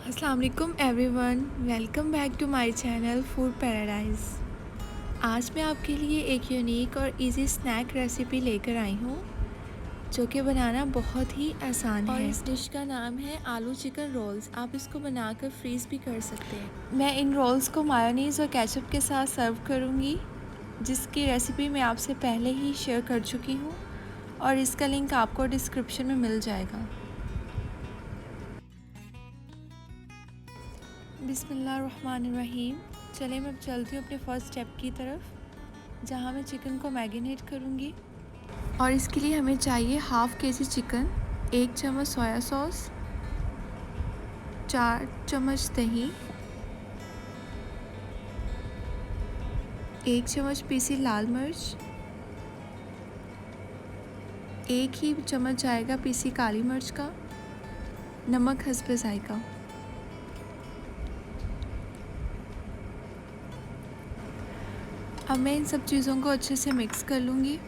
अस्सलाम वालेकुम everyone, welcome back to my channel food paradise. आज मैं आपके लिए एक यूनिक और इजी स्नैक रेसिपी लेकर आई हूँ जो कि बनाना बहुत ही आसान है। और इस डिश का नाम है आलू चिकन रोल्स। आप इसको बनाकर फ्रीज़ भी कर सकते हैं। मैं इन रोल्स को मायोनीज़ और केचप के साथ सर्व करूँगी, जिसकी रेसिपी मैं आपसे पहले ही शेयर कर चुकी हूँ और इसका लिंक आपको डिस्क्रिप्शन में मिल जाएगा। बिस्मिल्लाहिर्रहमानिर्रहीम। चलिए मैं अब चलती हूँ अपने फर्स्ट स्टेप की तरफ, जहाँ मैं चिकन को मैरिनेट करूँगी। और इसके लिए हमें चाहिए हाफ़ केजी चिकन, 1 चम्मच सोया सॉस, 4 चम्मच दही, 1 चम्मच पीसी लाल मिर्च, 1 ही चम्मच जाएगा पीसी काली मिर्च का, नमक हस्बे ज़ायका। अब मैं इन सब चीज़ों को अच्छे से मिक्स कर लूँगी।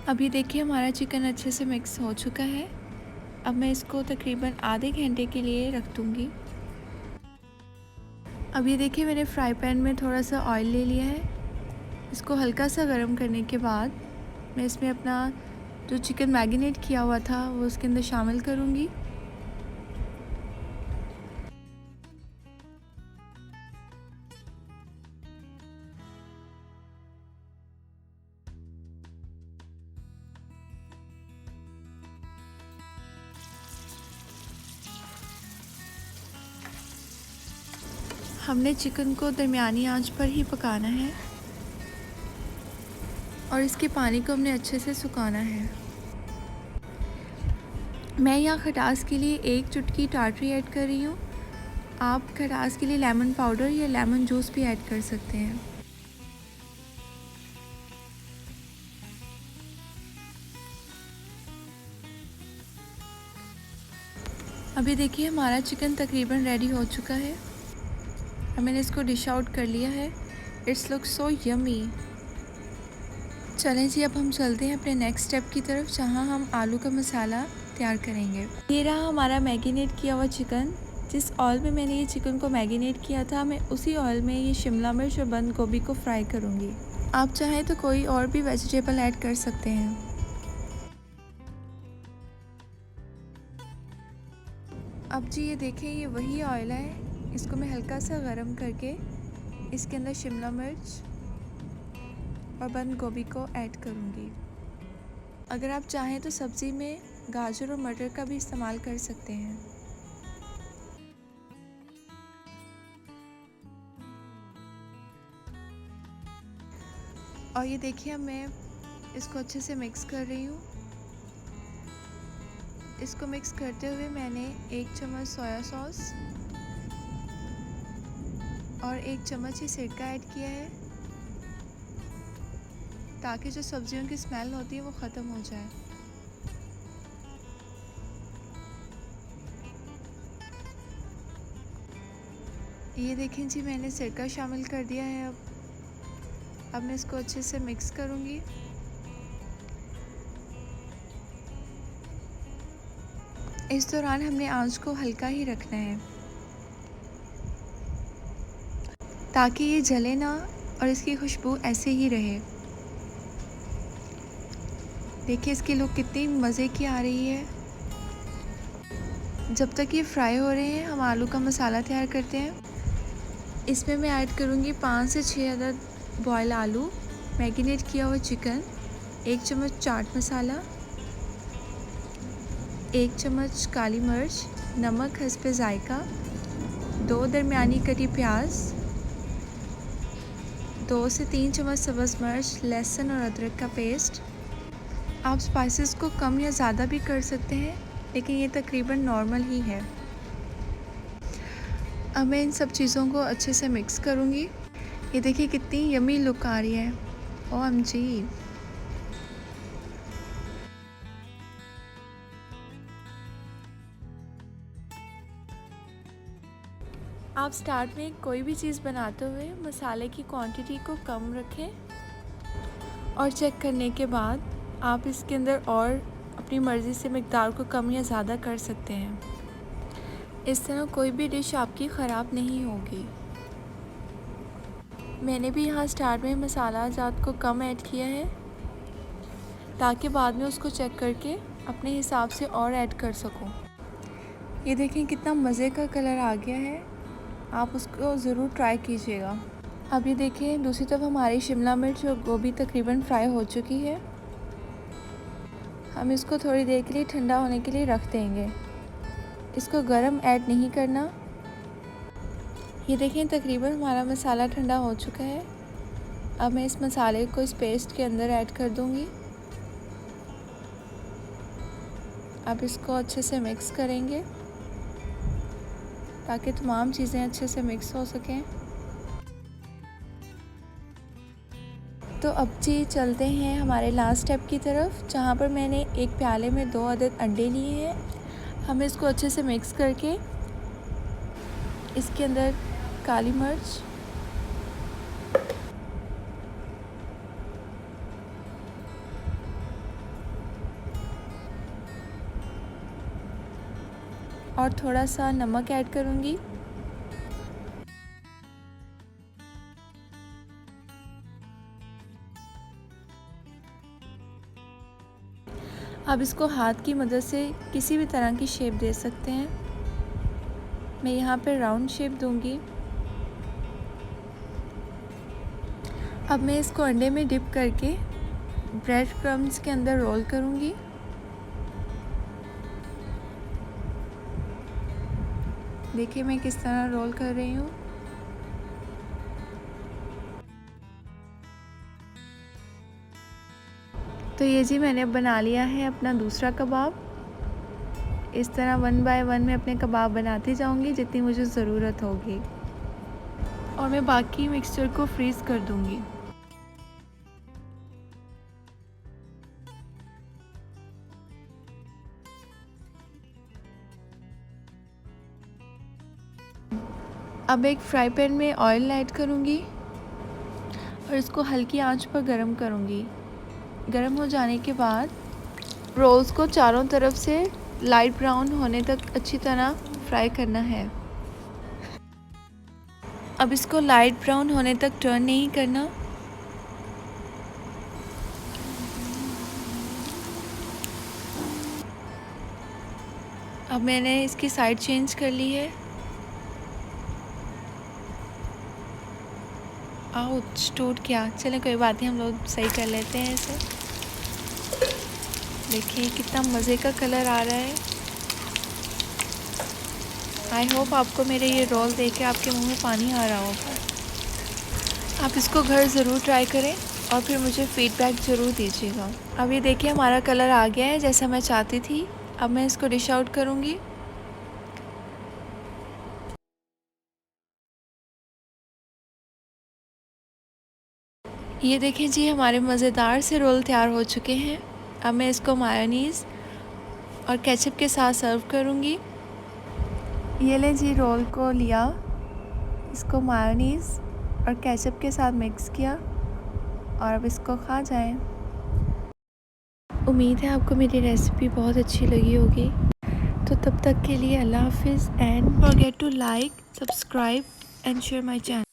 अभी देखिए हमारा चिकन अच्छे से मिक्स हो चुका है। अब मैं इसको तकरीबन आधे घंटे के लिए रख दूँगी। अब ये देखिए मैंने फ्राई पैन में थोड़ा सा ऑयल ले लिया है। इसको हल्का सा गर्म करने के बाद मैं इसमें अपना जो चिकन मैरिनेट किया हुआ था वो उसके अंदर शामिल करूँगी। हमने चिकन को दरमियानी आंच पर ही पकाना है और इसके पानी को हमने अच्छे से सुखाना है। मैं यहाँ खटास के लिए 1 चुटकी टाटरी ऐड कर रही हूँ। आप खटास के लिए लेमन पाउडर या लेमन जूस भी ऐड कर सकते हैं। अभी देखिए हमारा चिकन तकरीबन रेडी हो चुका है। अब मैंने इसको डिश आउट कर लिया है। It's look so yummy. चलें जी, अब हम चलते हैं अपने नेक्स्ट स्टेप की तरफ, जहां हम आलू का मसाला तैयार करेंगे। ये रहा हमारा मैरिनेट किया हुआ चिकन। जिस ऑयल में मैंने ये चिकन को मैरिनेट किया था, मैं उसी ऑयल में ये शिमला मिर्च और बंद गोभी को फ्राई करूँगी। आप चाहें तो कोई और भी वेजिटेबल ऐड कर सकते हैं। अब जी ये देखें, ये वही ऑयल है। इसको मैं हल्का सा गरम करके इसके अंदर शिमला मिर्च और बंद गोभी को ऐड करूँगी। अगर आप चाहें तो सब्ज़ी में गाजर और मटर का भी इस्तेमाल कर सकते हैं। और ये देखिए अब मैं इसको अच्छे से मिक्स कर रही हूँ। इसको मिक्स करते हुए मैंने 1 चम्मच सोया सॉस और 1 चम्मच ही सिरका ऐड किया है, ताकि जो सब्जियों की स्मेल होती है वो ख़त्म हो जाए। ये देखें जी, मैंने सिरका शामिल कर दिया है। अब मैं इसको अच्छे से मिक्स करूँगी। इस दौरान हमने आंच को हल्का ही रखना है, ताकि ये जले ना और इसकी खुशबू ऐसे ही रहे। देखिए इसकी लुक कितनी मज़े की आ रही है। जब तक ये फ्राई हो रहे हैं, हम आलू का मसाला तैयार करते हैं। इसमें मैं ऐड करूँगी 5 से 6 अदद बॉयल आलू, मैरिनेट किया हुआ चिकन, 1 चम्मच चाट मसाला, 1 चम्मच काली मिर्च, नमक हस्बे ज़ायका, 2 दरमियानी कटी प्याज, 2 से 3 चम्मच सब्ज़ मिर्च, लहसुन और अदरक का पेस्ट। आप स्पाइसेस को कम या ज़्यादा भी कर सकते हैं, लेकिन ये तकरीबन नॉर्मल ही है। अब मैं इन सब चीज़ों को अच्छे से मिक्स करूँगी। ये देखिए कितनी यमी लुक आ रही है। OMG। आप स्टार्ट में कोई भी चीज़ बनाते हुए मसाले की क्वांटिटी को कम रखें और चेक करने के बाद आप इसके अंदर और अपनी मर्ज़ी से मिक़दार को कम या ज़्यादा कर सकते हैं। इस तरह कोई भी डिश आपकी ख़राब नहीं होगी। मैंने भी यहाँ स्टार्ट में मसाला ज़ात को कम ऐड किया है ताकि बाद में उसको चेक करके अपने हिसाब से और ऐड कर सकूँ। ये देखें कितना मज़े का कलर आ गया है, आप उसको ज़रूर ट्राई कीजिएगा। अब ये देखें दूसरी तरफ हमारी शिमला मिर्च और गोभी तकरीबन फ्राई हो चुकी है। हम इसको थोड़ी देर के लिए ठंडा होने के लिए रख देंगे, इसको गरम ऐड नहीं करना। ये देखें तकरीबन हमारा मसाला ठंडा हो चुका है। अब मैं इस मसाले को इस पेस्ट के अंदर ऐड कर दूंगी। अब इसको अच्छे से मिक्स करेंगे ताकि तमाम चीज़ें अच्छे से मिक्स हो सकें। तो अब जी चलते हैं हमारे लास्ट स्टेप की तरफ, जहाँ पर मैंने एक प्याले में 2 अदद अंडे लिए हैं। हम इसको अच्छे से मिक्स करके इसके अंदर काली मिर्च, और थोड़ा सा नमक ऐड करूँगी। अब इसको हाथ की मदद से किसी भी तरह की शेप दे सकते हैं। मैं यहाँ पे राउंड शेप दूंगी। अब मैं इसको अंडे में डिप करके ब्रेड क्रम्स के अंदर रोल करूँगी। देखिए मैं किस तरह रोल कर रही हूँ। तो ये जी मैंने अब बना लिया है अपना दूसरा कबाब। इस तरह 1 बाय 1 मैं अपने कबाब बनाती जाऊंगी जितनी मुझे ज़रूरत होगी, और मैं बाकी मिक्सचर को फ्रीज़ कर दूंगी। अब एक फ्राई पैन में ऑयल ऐड करूंगी और इसको हल्की आंच पर गरम करूंगी। गरम हो जाने के बाद रोल्स को चारों तरफ से लाइट ब्राउन होने तक अच्छी तरह फ्राई करना है। अब इसको लाइट ब्राउन होने तक टर्न नहीं करना। अब मैंने इसकी साइड चेंज कर ली है। आउच, टूट गया। चलें कोई बात नहीं, हम लोग सही कर लेते हैं इसे। देखिए कितना मज़े का कलर आ रहा है। आई होप आपको मेरे ये रोल देख के आपके मुंह में पानी आ रहा होगा। आप इसको घर ज़रूर ट्राई करें और फिर मुझे फ़ीडबैक ज़रूर दीजिएगा। अब ये देखिए हमारा कलर आ गया है जैसा मैं चाहती थी। अब मैं इसको डिश आउट करूँगी। ये देखें जी हमारे मज़ेदार से रोल तैयार हो चुके हैं। अब मैं इसको मायोनीज़ और केचप के साथ सर्व करूँगी। ये ले जी रोल को लिया, इसको मायोनीज़ और केचप के साथ मिक्स किया और अब इसको खा जाएं। उम्मीद है आपको मेरी रेसिपी बहुत अच्छी लगी होगी। तो तब तक के लिए अल्लाह हाफिज़ and forget to like, subscribe and share my channel.